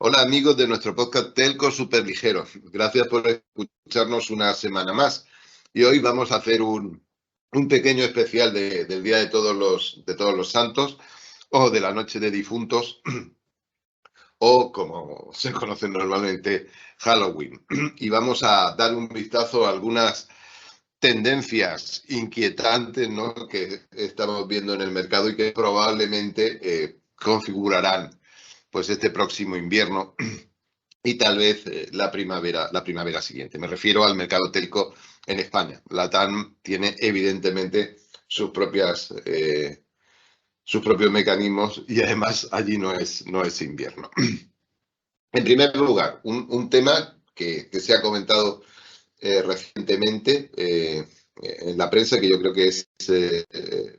Hola amigos de nuestro podcast Telco Superligero. Gracias por escucharnos una semana más. Y hoy vamos a hacer un pequeño especial del Día de Todos los Santos o de la Noche de Difuntos o como se conoce normalmente Halloween. Y vamos a dar un vistazo a algunas tendencias inquietantes, ¿no?, que estamos viendo en el mercado y que probablemente configurarán pues este próximo invierno y tal vez la primavera siguiente. Me refiero al mercado telco en España. La TAM tiene evidentemente sus propios mecanismos y además allí no es invierno. En primer lugar, un tema que se ha comentado recientemente en la prensa, que yo creo que es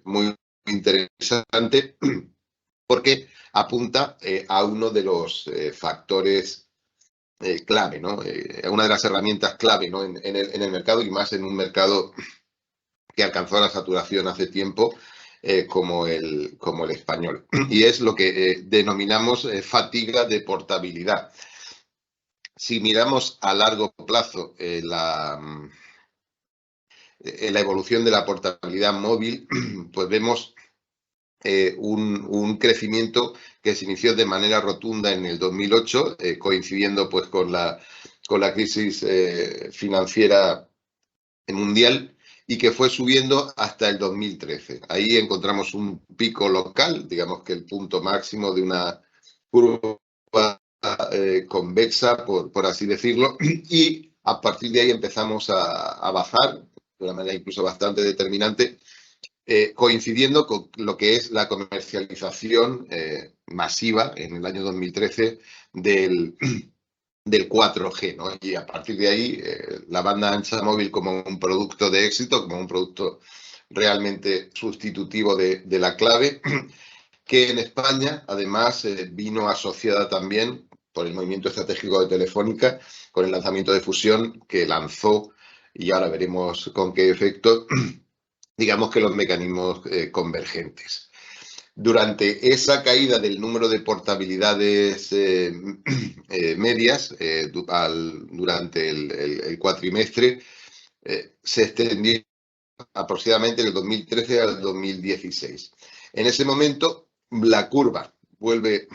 muy interesante porque apunta a uno de los factores clave, ¿no? Una de las herramientas clave, ¿no?, en el mercado, y más en un mercado que alcanzó la saturación hace tiempo, como el español. Y es lo que denominamos fatiga de portabilidad. Si miramos a largo plazo la evolución de la portabilidad móvil, pues vemos un crecimiento que se inició de manera rotunda en el 2008, coincidiendo pues con la crisis financiera mundial, y que fue subiendo hasta el 2013. Ahí encontramos un pico local, digamos que el punto máximo de una curva convexa, por así decirlo, y a partir de ahí empezamos a bajar de una manera incluso bastante determinante, coincidiendo con lo que es la comercialización masiva en el año 2013 del 4G, ¿no? Y a partir de ahí, la banda ancha móvil como un producto de éxito, como un producto realmente sustitutivo de la clave, que en España además vino asociada también por el movimiento estratégico de Telefónica, con el lanzamiento de Fusión, que lanzó, y ahora veremos con qué efecto, digamos que los mecanismos convergentes. Durante esa caída del número de portabilidades medias durante el cuatrimestre, se extendió aproximadamente del 2013 al 2016. En ese momento, la curva vuelve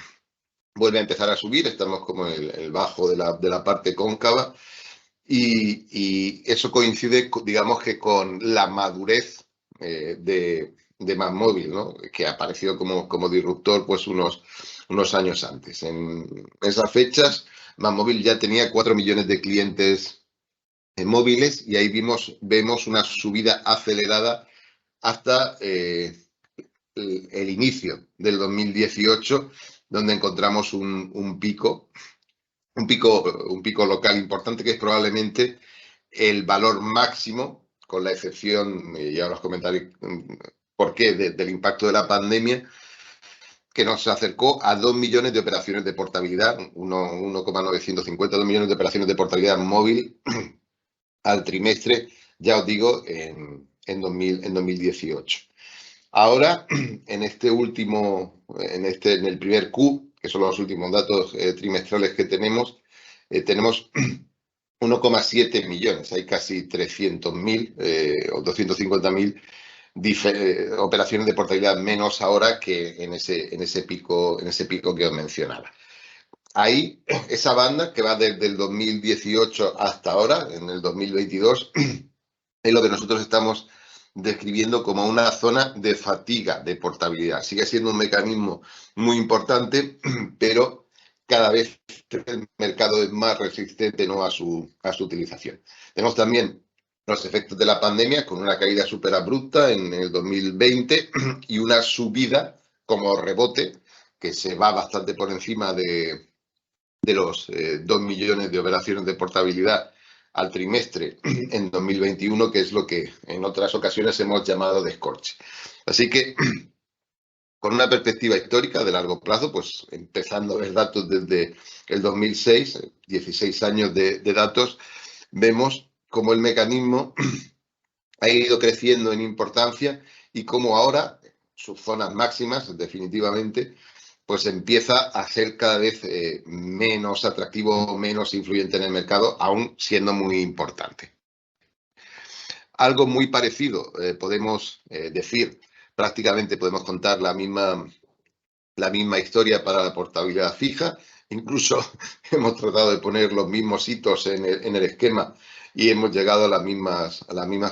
a empezar a subir, estamos como en el bajo de la parte cóncava, y eso coincide, digamos que con la madurez de MásMóvil, ¿no?, que apareció como disruptor pues unos años antes. En esas fechas, MásMóvil ya tenía 4 millones de clientes móviles, y ahí vemos una subida acelerada hasta el inicio del 2018, donde encontramos un pico local importante, que es probablemente el valor máximo, con la excepción, y ahora os comentaré por qué, del impacto de la pandemia, que nos acercó a 2 millones de operaciones de portabilidad, 1,952 millones de operaciones de portabilidad móvil al trimestre, ya os digo, en 2018. Ahora, en el primer Q, que son los últimos datos trimestrales que tenemos 1,7 millones, hay casi 300.000 o 250.000 operaciones de portabilidad menos ahora que en ese pico que os mencionaba. Ahí, esa banda que va desde el 2018 hasta ahora, en el 2022, es lo que nosotros estamos describiendo como una zona de fatiga de portabilidad. Sigue siendo un mecanismo muy importante, pero cada vez el mercado es más resistente, ¿no?, a su utilización. Tenemos también los efectos de la pandemia, con una caída súper abrupta en el 2020 y una subida como rebote que se va bastante por encima de los 2 millones de operaciones de portabilidad al trimestre en 2021, que es lo que en otras ocasiones hemos llamado descorche. Así que, con una perspectiva histórica de largo plazo, pues empezando a ver datos desde el 2006, 16 años de datos, vemos cómo el mecanismo ha ido creciendo en importancia y cómo ahora sus zonas máximas, definitivamente, pues empieza a ser cada vez menos atractivo, menos influyente en el mercado, aún siendo muy importante. Algo muy parecido podemos decir, prácticamente podemos contar la misma historia para la portabilidad fija. Incluso hemos tratado de poner los mismos hitos en el esquema y hemos llegado a las mismas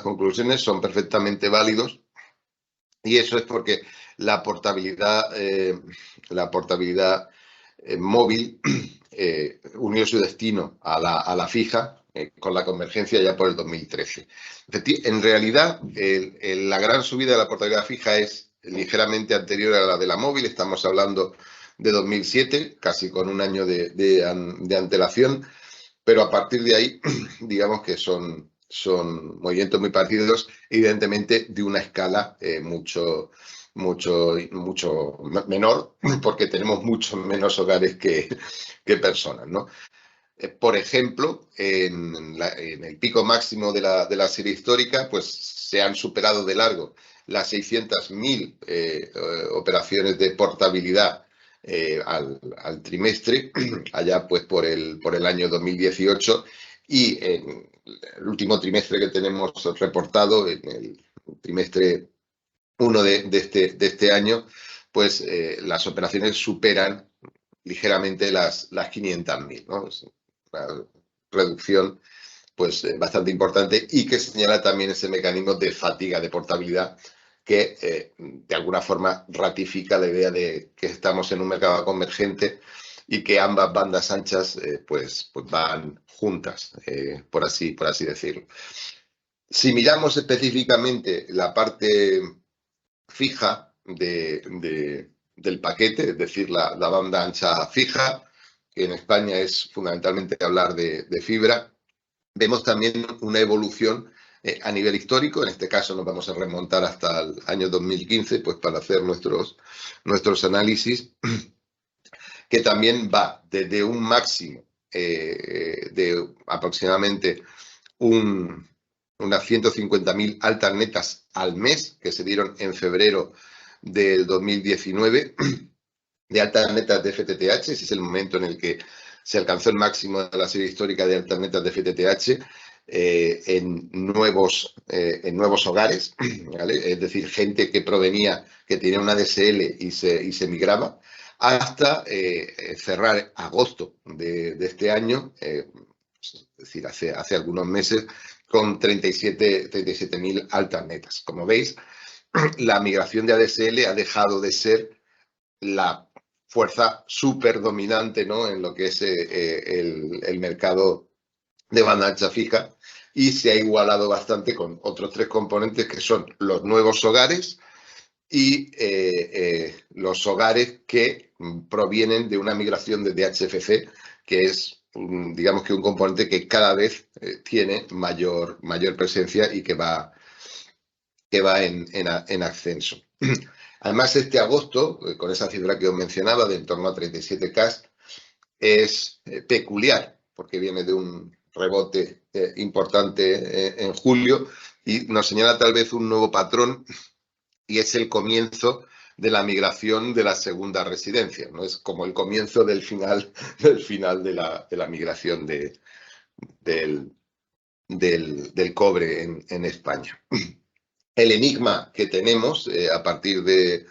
conclusiones. Son perfectamente válidos. Y eso es porque la portabilidad móvil unió su destino a la fija con la convergencia ya por el 2013. En realidad, la gran subida de la portabilidad fija es ligeramente anterior a la de la móvil. Estamos hablando de 2007, casi con un año de antelación, pero a partir de ahí, digamos que son movimientos muy parecidos, evidentemente de una escala mucho menor, porque tenemos muchos menos hogares que personas, ¿no? Por ejemplo, en el pico máximo de la serie histórica, pues se han superado de largo las 600.000 operaciones de portabilidad al trimestre, allá pues por el año 2018, y en el último trimestre que tenemos reportado, en el trimestre 1 de este año, pues las operaciones superan ligeramente las 500.000, ¿no? Es una reducción pues bastante importante y que señala también ese mecanismo de fatiga de portabilidad que de alguna forma ratifica la idea de que estamos en un mercado convergente y que ambas bandas anchas pues van juntas, por así decirlo. Si miramos específicamente la parte fija del paquete, es decir, la banda ancha fija, que en España es fundamentalmente hablar de fibra, vemos también una evolución a nivel histórico. En este caso nos vamos a remontar hasta el año 2015 pues, para hacer nuestros análisis, que también va desde un máximo de aproximadamente unas 150.000 altas netas al mes que se dieron en febrero del 2019, de altas netas de FTTH. Ese es el momento en el que se alcanzó el máximo de la serie histórica de altas netas de FTTH en nuevos hogares, ¿vale? Es decir, gente que provenía, que tenía una DSL y se migraba, hasta cerrar agosto de este año, es decir, hace algunos meses, con 37.000 altas netas. Como veis, la migración de ADSL ha dejado de ser la fuerza súper dominante, ¿no?, en lo que es el mercado de banda ancha fija, y se ha igualado bastante con otros tres componentes que son los nuevos hogares y los hogares que provienen de una migración de HFC, que es, digamos que un componente que cada vez tiene mayor presencia y que va en ascenso. Además, este agosto, con esa cifra que os mencionaba de en torno a 37K, es peculiar, porque viene de un rebote importante en julio y nos señala tal vez un nuevo patrón, y es el comienzo de la migración de la segunda residencia, ¿no? Es como el comienzo del final de la migración del cobre en España. El enigma que tenemos a partir de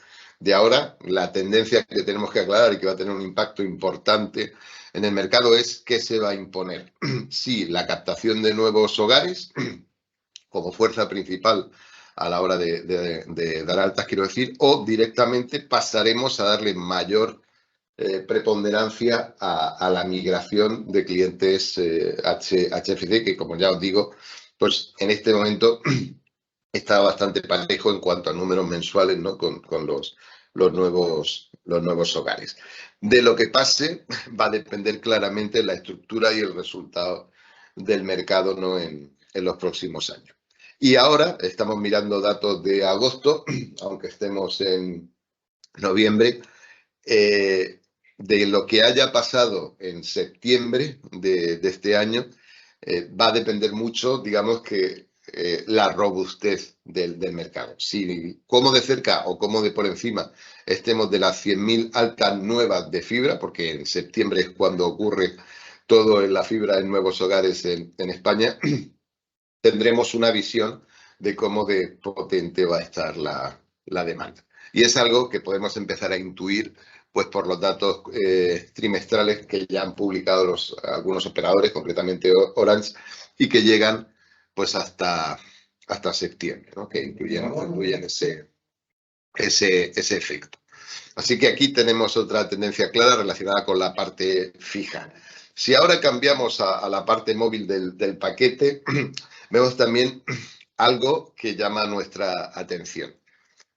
ahora, la tendencia que tenemos que aclarar y que va a tener un impacto importante en el mercado es qué se va a imponer. Si la captación de nuevos hogares como fuerza principal a la hora de dar altas, quiero decir, o directamente pasaremos a darle mayor preponderancia a la migración de clientes HFC, que como ya os digo, pues en este momento está bastante parejo en cuanto a números mensuales, ¿no?, con los nuevos hogares. De lo que pase va a depender claramente la estructura y el resultado del mercado, ¿no?, en los próximos años. Y ahora estamos mirando datos de agosto, aunque estemos en noviembre. De lo que haya pasado en septiembre de este año va a depender mucho, digamos que la robustez del mercado. Si como de cerca o como de por encima estemos de las 100.000 altas nuevas de fibra, porque en septiembre es cuando ocurre todo en la fibra en nuevos hogares en España, tendremos una visión de cómo de potente va a estar la demanda. Y es algo que podemos empezar a intuir pues por los datos trimestrales que ya han publicado algunos operadores, concretamente Orange, y que llegan pues hasta septiembre, ¿no? Que incluyen ese efecto. Así que aquí tenemos otra tendencia clara relacionada con la parte fija. Si ahora cambiamos a la parte móvil del paquete, vemos también algo que llama nuestra atención.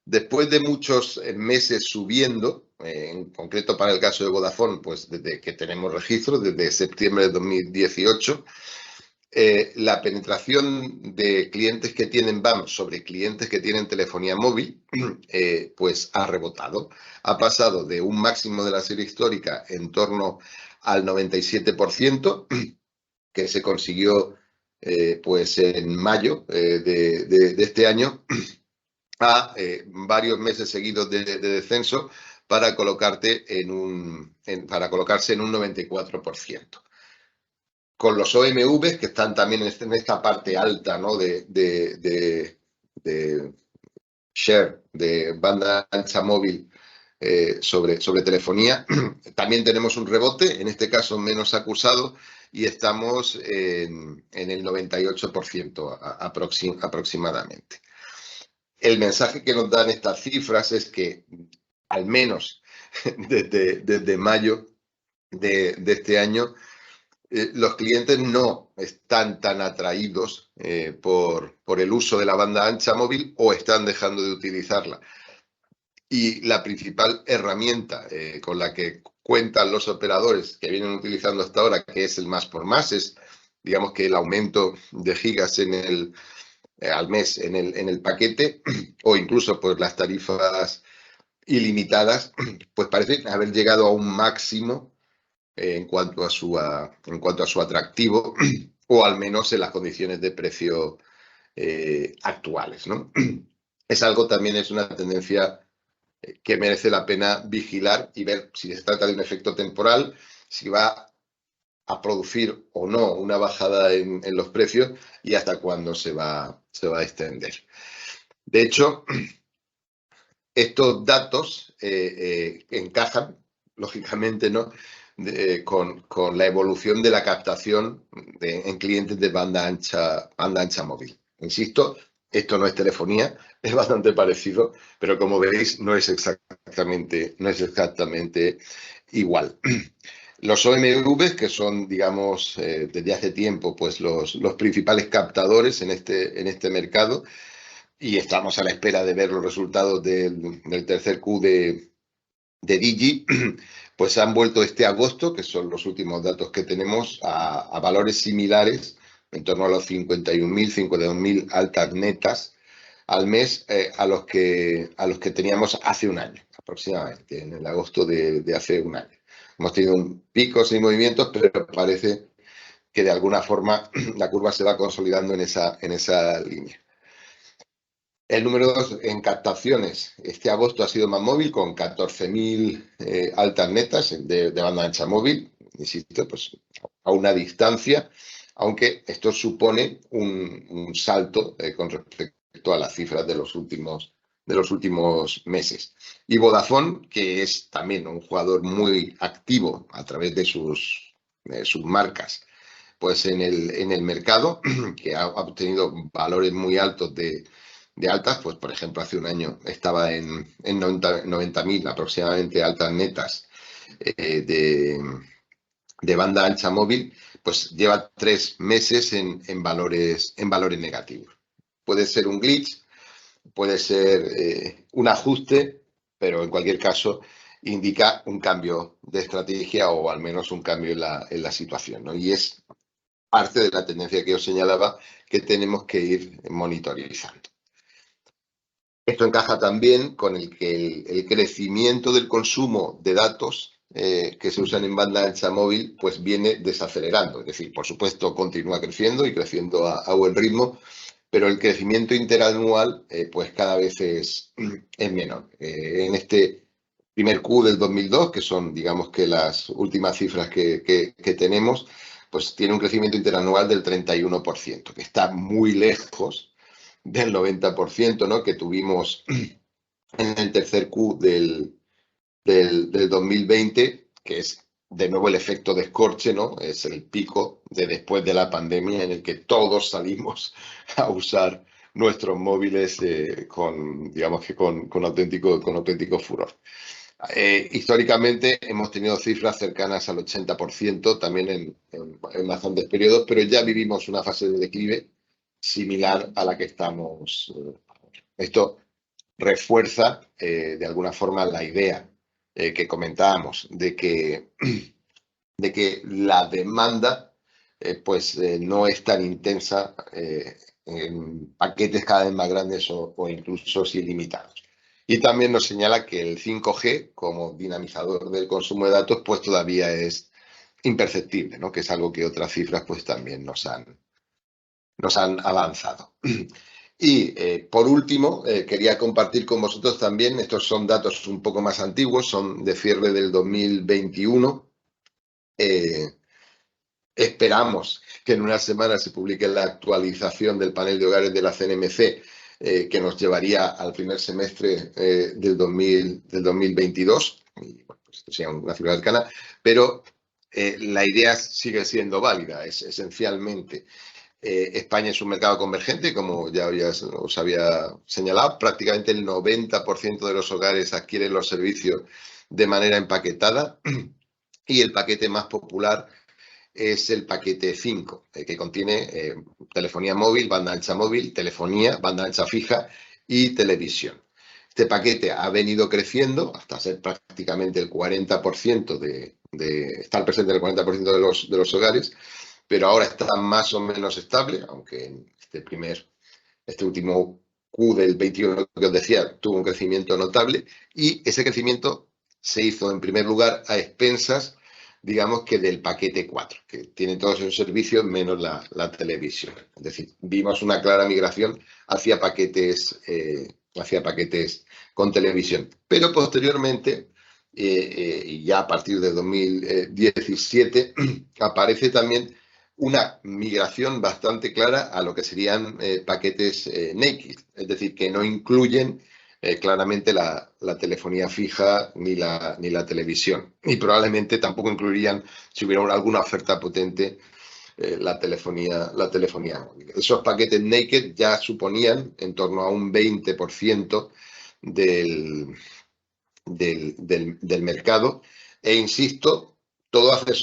Después de muchos meses subiendo, en concreto para el caso de Vodafone, pues desde que tenemos registro, desde septiembre de 2018, la penetración de clientes que tienen VAM sobre clientes que tienen telefonía móvil, pues ha rebotado. Ha pasado de un máximo de la serie histórica en torno al 97%, que se consiguió pues en mayo de este año, a varios meses seguidos de descenso para colocarse en un 94%. Con los OMV, que están también en esta parte alta, ¿no? de share, de banda ancha móvil sobre telefonía, también tenemos un rebote, en este caso menos acusado, y estamos en el 98% aproximadamente. El mensaje que nos dan estas cifras es que, al menos desde mayo de este año, los clientes no están tan atraídos por el uso de la banda ancha móvil o están dejando de utilizarla. Y la principal herramienta con la que cuentan los operadores que vienen utilizando hasta ahora, que es el más por más, es, digamos, que el aumento de gigas al mes en el paquete, o incluso pues las tarifas ilimitadas, pues parecen haber llegado a un máximo en cuanto a su atractivo, o al menos en las condiciones de precio actuales, ¿no? Es algo también, es una tendencia que merece la pena vigilar y ver si se trata de un efecto temporal, si va a producir o no una bajada en los precios y hasta cuándo se va a extender. De hecho, estos datos encajan, lógicamente, ¿no? Con la evolución de la captación en clientes de banda ancha móvil. Insisto, esto no es telefonía, es bastante parecido, pero como veis no es exactamente igual. Los OMV, que son, digamos, desde hace tiempo, pues los principales captadores en este mercado, y estamos a la espera de ver los resultados del tercer Q de Digi, pues han vuelto este agosto, que son los últimos datos que tenemos, a valores similares, en torno a los 52.000 altas netas al mes, a los que teníamos hace un año, aproximadamente, en el agosto de hace un año. Hemos tenido picos y movimientos, pero parece que de alguna forma la curva se va consolidando en esa línea. El número 2 en captaciones. Este agosto ha sido más móvil, con 14.000 altas netas de banda ancha móvil, insisto, pues a una distancia, aunque esto supone un salto con respecto a las cifras de los últimos meses. Y Vodafone, que es también un jugador muy activo a través de sus marcas, pues en el mercado, que ha obtenido valores muy altos de altas, pues por ejemplo hace un año estaba en 90.000 aproximadamente altas netas de banda ancha móvil, pues lleva 3 meses en valores negativos. Puede ser un glitch, puede ser un ajuste, pero en cualquier caso indica un cambio de estrategia o al menos un cambio en la situación, ¿no? Y es parte de la tendencia que os señalaba que tenemos que ir monitorizando. Esto encaja también con el que el crecimiento del consumo de datos que se usan en banda ancha móvil pues viene desacelerando. Es decir, por supuesto, continúa creciendo y creciendo a buen ritmo, pero el crecimiento interanual pues cada vez es menor. En este primer Q del 2002, que son, digamos que las últimas cifras que tenemos, pues tiene un crecimiento interanual del 31%, que está muy lejos del 90%, ¿no?, que tuvimos en el tercer Q del 2020, que es de nuevo el efecto de escorche, ¿no? Es el pico de después de la pandemia en el que todos salimos a usar nuestros móviles digamos que con auténtico furor. Históricamente hemos tenido cifras cercanas al 80% también en bastantes periodos, pero ya vivimos una fase de declive similar a la que estamos. Esto refuerza de alguna forma la idea que comentábamos de que la demanda no es tan intensa en paquetes cada vez más grandes o incluso ilimitados. Y también nos señala que el 5G como dinamizador del consumo de datos pues todavía es imperceptible, ¿no?, que es algo que otras cifras pues también nos han avanzado. Y por último, quería compartir con vosotros también, estos son datos un poco más antiguos, son de cierre del 2021. Esperamos que en una semana se publique la actualización del panel de hogares de la CNMC, que nos llevaría al primer semestre del 2022. Y, bueno, pues esto sea una cifra cercana, pero la idea sigue siendo válida. Es esencialmente España es un mercado convergente, como ya os había señalado. Prácticamente el 90% de los hogares adquieren los servicios de manera empaquetada y el paquete más popular es el paquete 5, que contiene telefonía móvil, banda ancha móvil, telefonía, banda ancha fija y televisión. Este paquete ha venido creciendo hasta ser prácticamente el 40% estar presente en el 40% de los hogares, pero ahora está más o menos estable, aunque en este último Q del 21 que os decía tuvo un crecimiento notable, y ese crecimiento se hizo en primer lugar a expensas, digamos que del paquete 4, que tiene todos esos servicios menos la televisión. Es decir, vimos una clara migración hacia paquetes con televisión. Pero posteriormente, y ya a partir de 2017, aparece también una migración bastante clara a lo que serían paquetes naked, es decir, que no incluyen claramente la telefonía fija ni la televisión. Y probablemente tampoco incluirían, si hubiera alguna oferta potente, la telefonía móvil. Esos paquetes naked ya suponían en torno a un 20% del mercado. E insisto, todo hace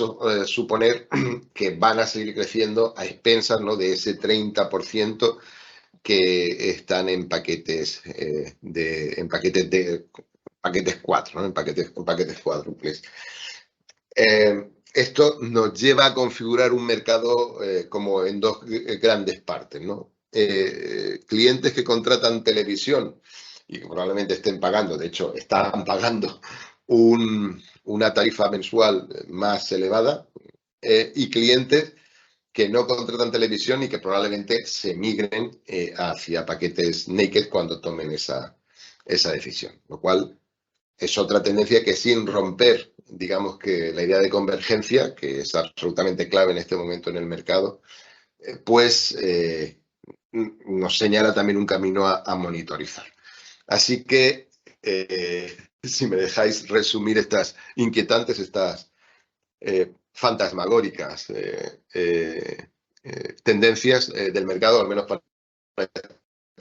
suponer que van a seguir creciendo a expensas, ¿no?, de ese 30% que están en paquetes paquetes 4, ¿no?, en paquetes cuádruples. Esto nos lleva a configurar un mercado como en dos grandes partes, ¿no? Clientes que contratan televisión y que probablemente estén pagando, de hecho, están pagando una tarifa mensual más elevada, y clientes que no contratan televisión y que probablemente se migren hacia paquetes naked cuando tomen esa decisión, lo cual es otra tendencia que, sin romper, digamos que la idea de convergencia, que es absolutamente clave en este momento en el mercado, nos señala también un camino a monitorizar. Así que, si me dejáis resumir estas inquietantes, estas fantasmagóricas tendencias del mercado, al menos para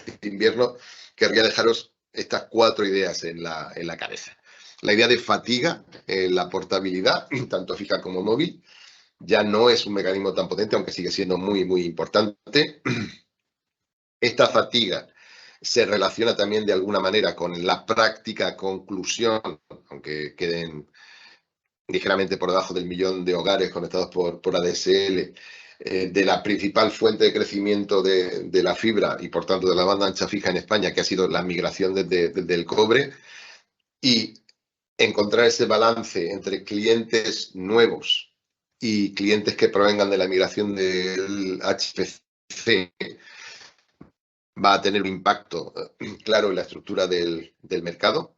este invierno, querría dejaros estas 4 ideas en la cabeza. La idea de fatiga, la portabilidad, tanto fija como móvil, ya no es un mecanismo tan potente, aunque sigue siendo muy, muy importante. Esta fatiga se relaciona también de alguna manera con la práctica conclusión, aunque queden ligeramente por debajo del 1 millón de hogares conectados por ADSL, de la principal fuente de crecimiento de la fibra y, por tanto, de la banda ancha fija en España, que ha sido la migración desde el cobre, y encontrar ese balance entre clientes nuevos y clientes que provengan de la migración del HFC va a tener un impacto claro en la estructura del mercado.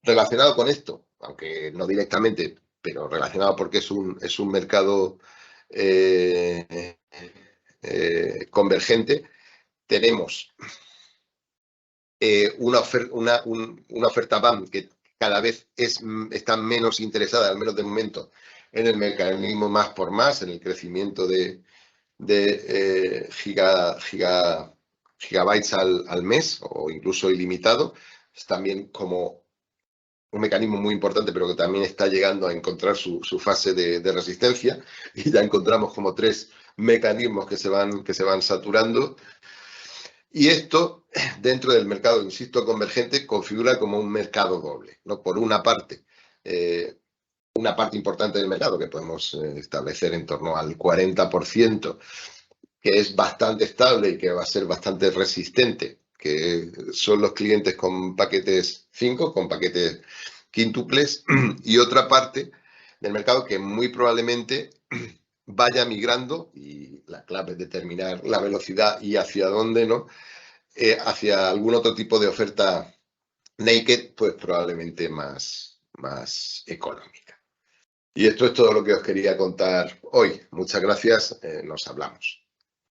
Relacionado con esto, aunque no directamente, pero relacionado porque es un mercado convergente, tenemos una oferta BAM que cada vez está menos interesada, al menos de momento, en el mecanismo más por más, en el crecimiento de gigabytes al mes o incluso ilimitado. Es también como un mecanismo muy importante, pero que también está llegando a encontrar su fase de resistencia, y ya encontramos como 3 mecanismos que se van saturando. Y esto, dentro del mercado, insisto, convergente, configura como un mercado doble, ¿no? Por una parte importante del mercado, que podemos establecer en torno al 40%, que es bastante estable y que va a ser bastante resistente, que son los clientes con paquetes 5, con paquetes quíntuples, y otra parte del mercado que muy probablemente vaya migrando, y la clave es determinar la velocidad y hacia dónde, ¿no? Hacia algún otro tipo de oferta naked, pues probablemente más económica. Y esto es todo lo que os quería contar hoy. Muchas gracias, nos hablamos.